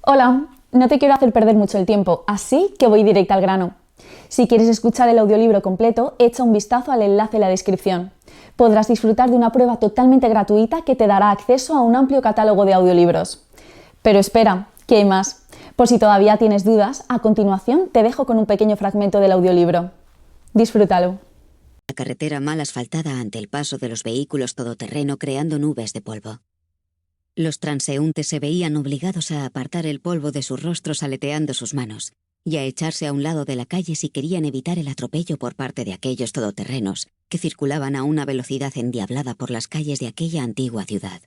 Hola, no te quiero hacer perder mucho el tiempo, así que voy directa al grano. Si quieres escuchar el audiolibro completo, echa un vistazo al enlace en la descripción. Podrás disfrutar de una prueba totalmente gratuita que te dará acceso a un amplio catálogo de audiolibros. Pero espera, que hay más. Por si todavía tienes dudas, a continuación te dejo con un pequeño fragmento del audiolibro. Disfrútalo. La carretera mal asfaltada ante el paso de los vehículos todoterreno creando nubes de polvo. Los transeúntes se veían obligados a apartar el polvo de sus rostros aleteando sus manos y a echarse a un lado de la calle si querían evitar el atropello por parte de aquellos todoterrenos que circulaban a una velocidad endiablada por las calles de aquella antigua ciudad.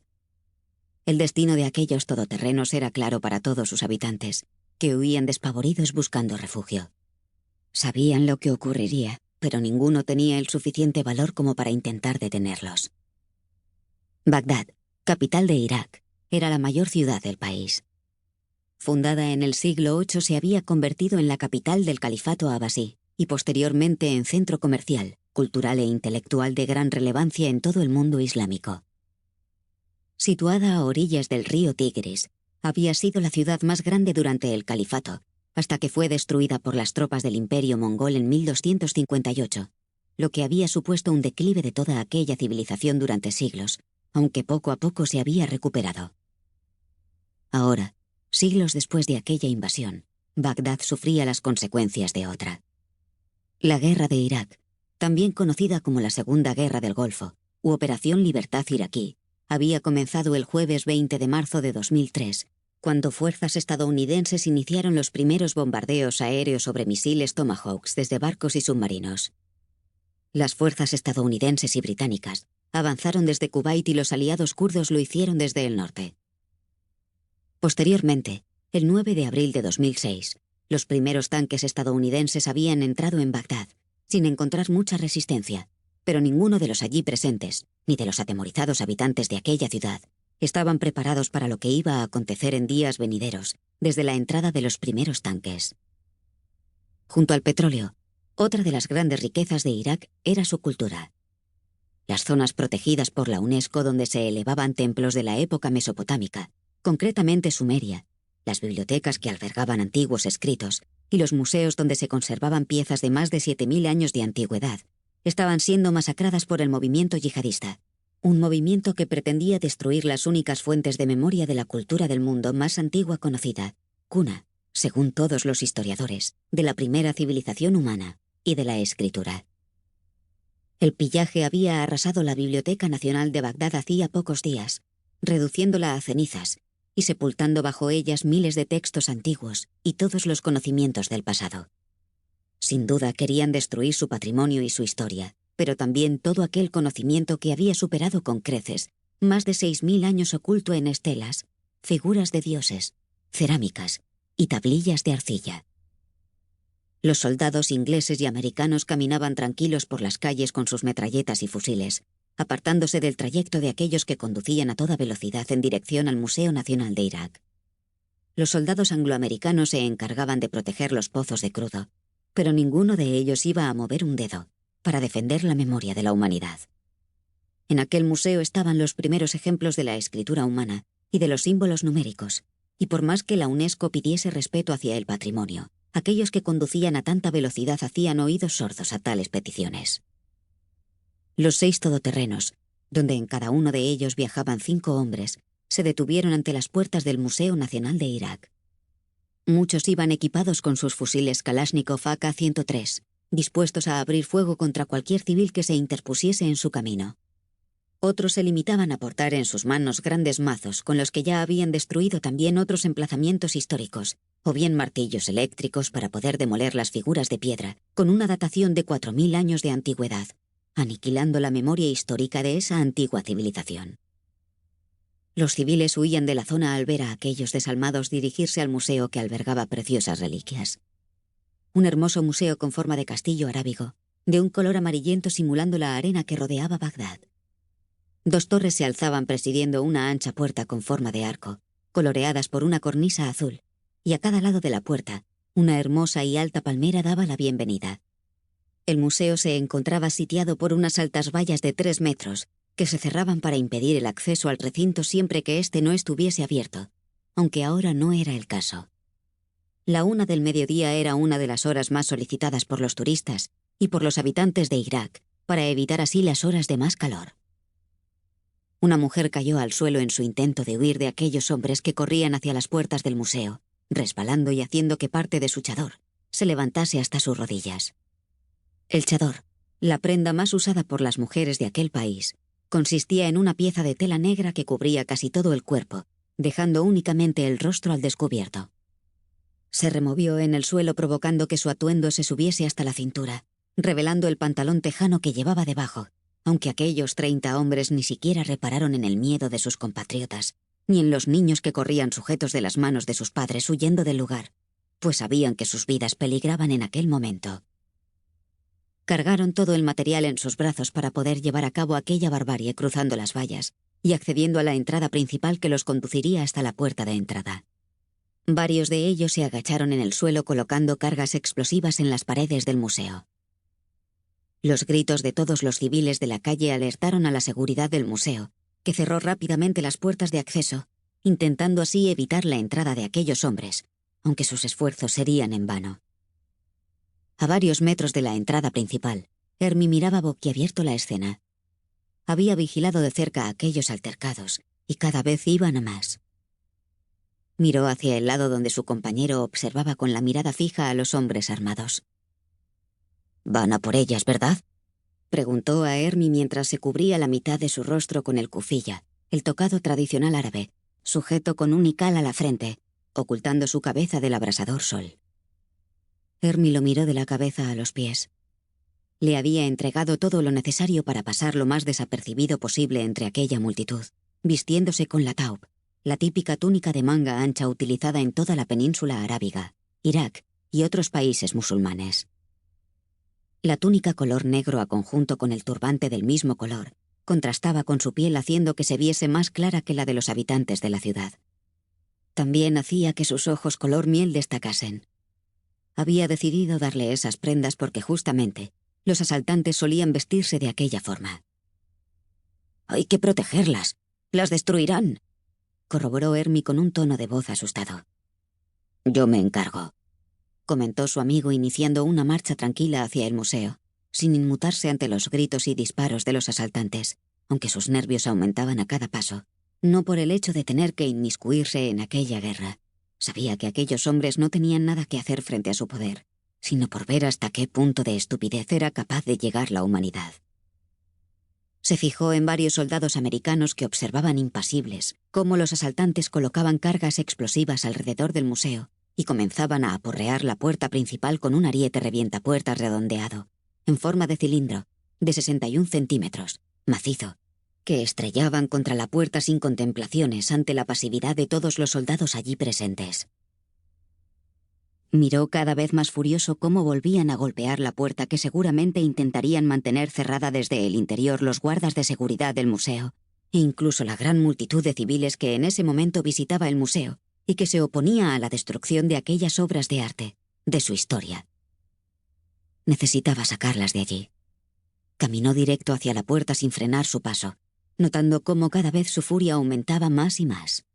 El destino de aquellos todoterrenos era claro para todos sus habitantes, que huían despavoridos buscando refugio. Sabían lo que ocurriría, pero ninguno tenía el suficiente valor como para intentar detenerlos. Bagdad, capital de Irak, era la mayor ciudad del país. Fundada en el siglo VIII, se había convertido en la capital del califato abasí y posteriormente en centro comercial, cultural e intelectual de gran relevancia en todo el mundo islámico. Situada a orillas del río Tigris, había sido la ciudad más grande durante el califato, hasta que fue destruida por las tropas del Imperio mongol en 1258, lo que había supuesto un declive de toda aquella civilización durante siglos, aunque poco a poco se había recuperado. Ahora, siglos después de aquella invasión, Bagdad sufría las consecuencias de otra. La Guerra de Irak, también conocida como la Segunda Guerra del Golfo, u Operación Libertad Iraquí, había comenzado el jueves 20 de marzo de 2003, cuando fuerzas estadounidenses iniciaron los primeros bombardeos aéreos sobre misiles Tomahawks desde barcos y submarinos. Las fuerzas estadounidenses y británicas avanzaron desde Kuwait y los aliados kurdos lo hicieron desde el norte. Posteriormente, el 9 de abril de 2006, los primeros tanques estadounidenses habían entrado en Bagdad, sin encontrar mucha resistencia, pero ninguno de los allí presentes, ni de los atemorizados habitantes de aquella ciudad, estaban preparados para lo que iba a acontecer en días venideros, desde la entrada de los primeros tanques. Junto al petróleo, otra de las grandes riquezas de Irak era su cultura. Las zonas protegidas por la UNESCO donde se elevaban templos de la época mesopotámica, concretamente Sumeria, las bibliotecas que albergaban antiguos escritos y los museos donde se conservaban piezas de más de 7000 años de antigüedad, estaban siendo masacradas por el movimiento yihadista, un movimiento que pretendía destruir las únicas fuentes de memoria de la cultura del mundo más antigua conocida, cuna, según todos los historiadores, de la primera civilización humana y de la escritura. El pillaje había arrasado la Biblioteca Nacional de Bagdad hacía pocos días, reduciéndola a cenizas y sepultando bajo ellas miles de textos antiguos y todos los conocimientos del pasado. Sin duda querían destruir su patrimonio y su historia, pero también todo aquel conocimiento que había superado con creces más de 6000 años oculto en estelas, figuras de dioses, cerámicas y tablillas de arcilla. Los soldados ingleses y americanos caminaban tranquilos por las calles con sus metralletas y fusiles, apartándose del trayecto de aquellos que conducían a toda velocidad en dirección al Museo Nacional de Irak. Los soldados angloamericanos se encargaban de proteger los pozos de crudo, pero ninguno de ellos iba a mover un dedo para defender la memoria de la humanidad. En aquel museo estaban los primeros ejemplos de la escritura humana y de los símbolos numéricos, y por más que la UNESCO pidiese respeto hacia el patrimonio, aquellos que conducían a tanta velocidad hacían oídos sordos a tales peticiones. Los 6 todoterrenos, donde en cada uno de ellos viajaban 5 hombres, se detuvieron ante las puertas del Museo Nacional de Irak. Muchos iban equipados con sus fusiles Kalashnikov AK-103, dispuestos a abrir fuego contra cualquier civil que se interpusiese en su camino. Otros se limitaban a portar en sus manos grandes mazos con los que ya habían destruido también otros emplazamientos históricos, o bien martillos eléctricos para poder demoler las figuras de piedra, con una datación de 4000 años de antigüedad, aniquilando la memoria histórica de esa antigua civilización. Los civiles huían de la zona al ver a aquellos desalmados dirigirse al museo que albergaba preciosas reliquias. Un hermoso museo con forma de castillo arábigo, de un color amarillento simulando la arena que rodeaba Bagdad. 2 torres se alzaban presidiendo una ancha puerta con forma de arco, coloreadas por una cornisa azul, y a cada lado de la puerta, una hermosa y alta palmera daba la bienvenida. El museo se encontraba sitiado por unas altas vallas de 3 metros, que se cerraban para impedir el acceso al recinto siempre que éste no estuviese abierto, aunque ahora no era el caso. La 1 del mediodía era una de las horas más solicitadas por los turistas y por los habitantes de Irak, para evitar así las horas de más calor. Una mujer cayó al suelo en su intento de huir de aquellos hombres que corrían hacia las puertas del museo, resbalando y haciendo que parte de su chador se levantase hasta sus rodillas. El chador, la prenda más usada por las mujeres de aquel país, consistía en una pieza de tela negra que cubría casi todo el cuerpo, dejando únicamente el rostro al descubierto. Se removió en el suelo provocando que su atuendo se subiese hasta la cintura, revelando el pantalón tejano que llevaba debajo, aunque aquellos 30 hombres ni siquiera repararon en el miedo de sus compatriotas, ni en los niños que corrían sujetos de las manos de sus padres huyendo del lugar, pues sabían que sus vidas peligraban en aquel momento. Cargaron todo el material en sus brazos para poder llevar a cabo aquella barbarie cruzando las vallas y accediendo a la entrada principal que los conduciría hasta la puerta de entrada. Varios de ellos se agacharon en el suelo colocando cargas explosivas en las paredes del museo. Los gritos de todos los civiles de la calle alertaron a la seguridad del museo, que cerró rápidamente las puertas de acceso, intentando así evitar la entrada de aquellos hombres, aunque sus esfuerzos serían en vano. A varios metros de la entrada principal, Hermie miraba boquiabierto la escena. Había vigilado de cerca a aquellos altercados, y cada vez iban a más. Miró hacia el lado donde su compañero observaba con la mirada fija a los hombres armados. «Van a por ellas, ¿verdad?», preguntó a Hermie mientras se cubría la mitad de su rostro con el kufilla, el tocado tradicional árabe, sujeto con un ical a la frente, ocultando su cabeza del abrasador sol. Hermie lo miró de la cabeza a los pies. Le había entregado todo lo necesario para pasar lo más desapercibido posible entre aquella multitud, vistiéndose con la taub, la típica túnica de manga ancha utilizada en toda la península arábiga, Irak y otros países musulmanes. La túnica color negro a conjunto con el turbante del mismo color contrastaba con su piel haciendo que se viese más clara que la de los habitantes de la ciudad. También hacía que sus ojos color miel destacasen. Había decidido darle esas prendas porque justamente los asaltantes solían vestirse de aquella forma. «Hay que protegerlas. Las destruirán», corroboró Hermie con un tono de voz asustado. «Yo me encargo», comentó su amigo iniciando una marcha tranquila hacia el museo, sin inmutarse ante los gritos y disparos de los asaltantes, aunque sus nervios aumentaban a cada paso, no por el hecho de tener que inmiscuirse en aquella guerra. Sabía que aquellos hombres no tenían nada que hacer frente a su poder, sino por ver hasta qué punto de estupidez era capaz de llegar la humanidad. Se fijó en varios soldados americanos que observaban impasibles cómo los asaltantes colocaban cargas explosivas alrededor del museo y comenzaban a aporrear la puerta principal con un ariete revientapuertas redondeado, en forma de cilindro, de 61 centímetros, macizo, que estrellaban contra la puerta sin contemplaciones ante la pasividad de todos los soldados allí presentes. Miró cada vez más furioso cómo volvían a golpear la puerta que seguramente intentarían mantener cerrada desde el interior los guardas de seguridad del museo, e incluso la gran multitud de civiles que en ese momento visitaba el museo y que se oponía a la destrucción de aquellas obras de arte, de su historia. Necesitaba sacarlas de allí. Caminó directo hacia la puerta sin frenar su paso, notando cómo cada vez su furia aumentaba más y más.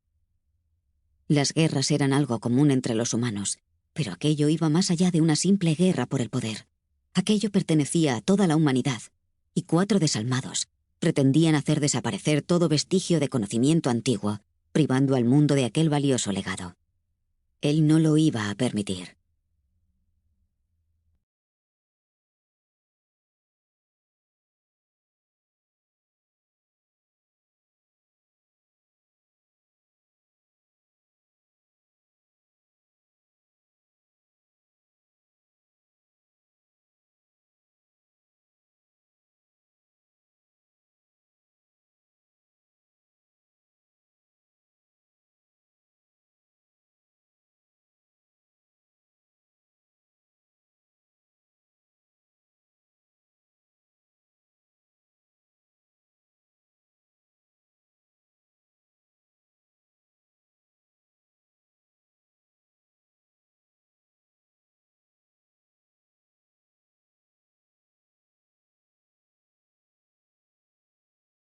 Las guerras eran algo común entre los humanos, pero aquello iba más allá de una simple guerra por el poder. Aquello pertenecía a toda la humanidad, y 4 desalmados pretendían hacer desaparecer todo vestigio de conocimiento antiguo, privando al mundo de aquel valioso legado. Él no lo iba a permitir.